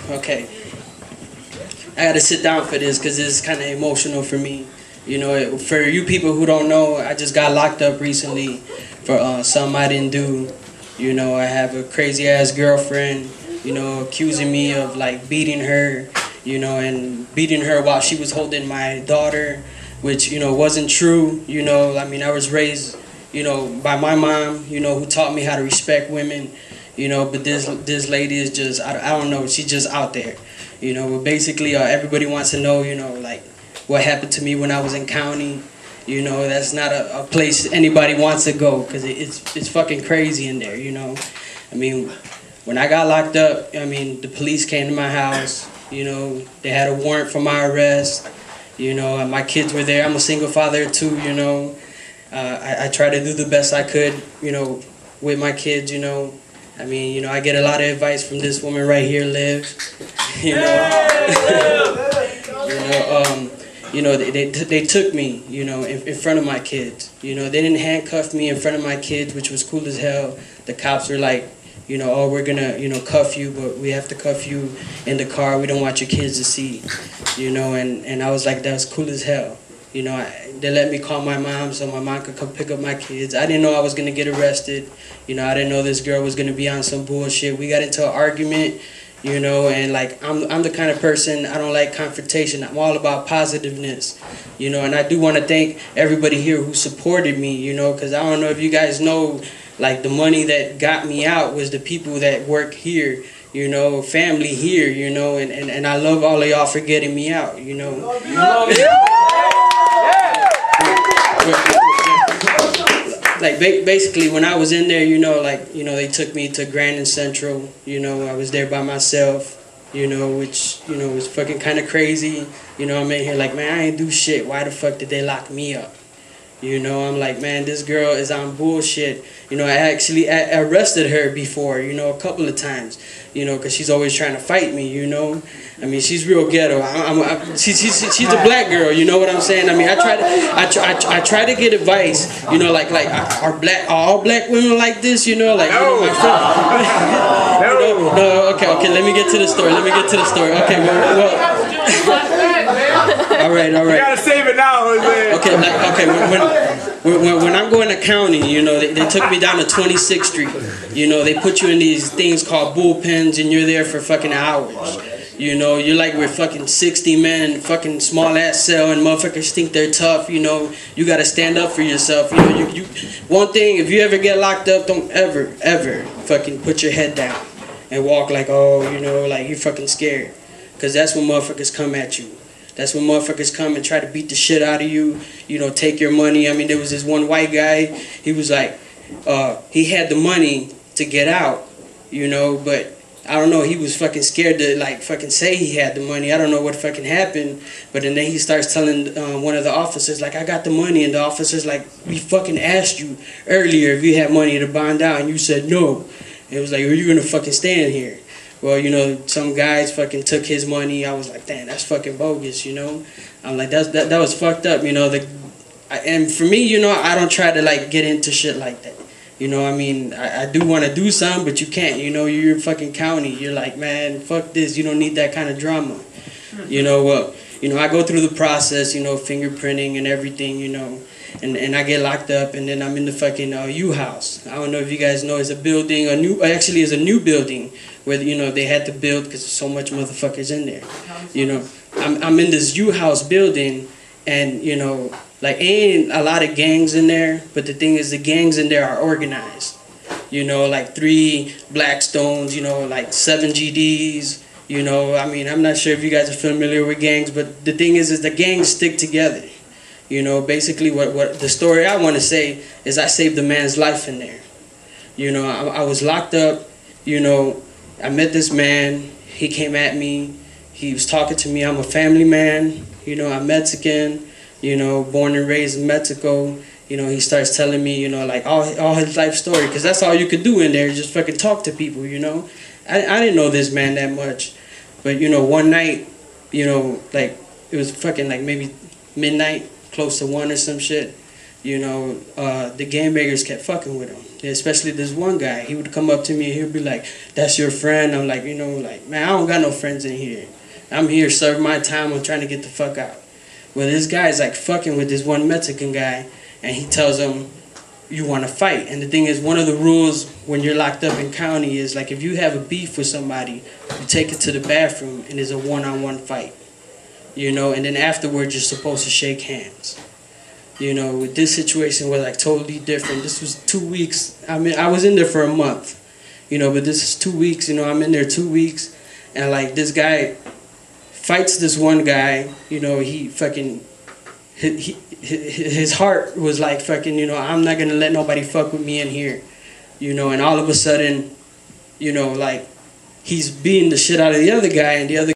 Okay. I gotta sit down for this because it's kind of emotional for me. You know, for you people who don't know, I just got locked up recently for something I didn't do. You know, I have a crazy ass girlfriend, you know, accusing me of like beating her, you know, and beating her while she was holding my daughter, which, you know, wasn't true. You know, I mean, I was raised, you know, by my mom, you know, who taught me how to respect women, you know, but this lady is just, I don't know, she's just out there, you know. But basically, everybody wants to know, you know, like, what happened to me when I was in county. You know, that's not a place anybody wants to go because it's fucking crazy in there, you know. I mean, when I got locked up, I mean, the police came to my house, you know, they had a warrant for my arrest, you know, and my kids were there. I'm a single father too, you know. I try to do the best I could, you know, with my kids, you know. I mean, you know, I get a lot of advice from this woman right here, Liv, you know. You know, they took me, you know, in front of my kids. You know, they didn't handcuff me in front of my kids, which was cool as hell. The cops were like, you know, oh, we're gonna, you know, cuff you, but we have to cuff you in the car. We don't want your kids to see, you know. And I was like, that's cool as hell. You know, they let me call my mom so my mom could come pick up my kids. I didn't know I was gonna get arrested. You know, I didn't know this girl was gonna be on some bullshit. We got into an argument. You know, and like I'm the kind of person, I don't like confrontation. I'm all about positiveness, you know. And I do want to thank everybody here who supported me, you know, because I don't know if you guys know, like, the money that got me out was the people that work here, you know, family here, you know. And I love all of y'all for getting me out, you know. Like, basically, when I was in there, you know, like, you know, they took me to Grand and Central, you know. I was there by myself, you know, which, you know, was fucking kind of crazy. You know, I'm in here like, man, I ain't do shit. Why the fuck did they lock me up? You know, I'm like, man, this girl is on bullshit. You know, I actually arrested her before, you know, a couple of times, you know, because she's always trying to fight me, you know. I mean, she's real ghetto. She's a black girl, you know what I'm saying? I mean, I try to get advice, you know, like are all black women like this, you know, like, you know, my friend. No, okay, let me get to the story. Okay, well. All right. You gotta save it now, Jose. Okay, when I'm going to county, you know, they took me down to 26th Street. You know, they put you in these things called bullpens, and you're there for fucking hours. You know, you're like with fucking 60 men in fucking small ass cell, and motherfuckers think they're tough. You know, you gotta stand up for yourself. You know, you one thing, if you ever get locked up, don't ever fucking put your head down and walk like, oh, you know, like you're fucking scared, because that's when motherfuckers come at you. That's when motherfuckers come and try to beat the shit out of you, you know, take your money. I mean, there was this one white guy, he was like, he had the money to get out, you know, but I don't know, he was fucking scared to like fucking say he had the money. I don't know what fucking happened, but then he starts telling one of the officers, like, I got the money, and the officer's like, we fucking asked you earlier if you had money to bond out, and you said no. It was like, are you gonna fucking stand here? Well, you know, some guys fucking took his money. I was like, damn, that's fucking bogus, you know. I'm like, that was fucked up, you know. And for me, you know, I don't try to like get into shit like that. You know, I mean, I do want to do something, but you can't. You know, you're in fucking county. You're like, man, fuck this. You don't need that kind of drama. You know, well, you know, I go through the process, you know, fingerprinting and everything, you know. And I get locked up, and then I'm in the fucking U-House. I don't know if you guys know, it's a building, actually it's a new building where, you know, they had to build because there's so much motherfuckers in there. You know, I'm in this U-House building, and, you know, like, ain't a lot of gangs in there, but the thing is, the gangs in there are organized. You know, like 3 Blackstones, you know, like 7 GDs, you know. I mean, I'm not sure if you guys are familiar with gangs, but the thing is the gangs stick together. You know, basically what the story I want to say is I saved a man's life in there. You know, I was locked up, you know, I met this man, he came at me, he was talking to me, I'm a family man, you know, I'm Mexican, you know, born and raised in Mexico. You know, he starts telling me, you know, like all his life story, because that's all you could do in there, just fucking talk to people, you know. I didn't know this man that much, but, you know, one night, you know, like, it was fucking like maybe midnight, close to 1 or some shit, you know, the game bangers kept fucking with him. Especially this one guy. He would come up to me and he would be like, "That's your friend?" I'm like, you know, like, man, I don't got no friends in here. I'm here serving my time. I'm trying to get the fuck out. Well, this guy's like fucking with this one Mexican guy, and he tells him, "You want to fight?" And the thing is, one of the rules when you're locked up in county is like if you have a beef with somebody, you take it to the bathroom and it's a one-on-one fight. You know, and then afterwards you're supposed to shake hands. You know, with this situation was like totally different. This was 2 weeks. I mean, I was in there for a month. You know, but this is 2 weeks. You know, I'm in there 2 weeks, and like this guy fights this one guy. You know, he fucking his heart was like fucking. You know, I'm not gonna let nobody fuck with me in here. You know, and all of a sudden, you know, like he's beating the shit out of the other guy, and the other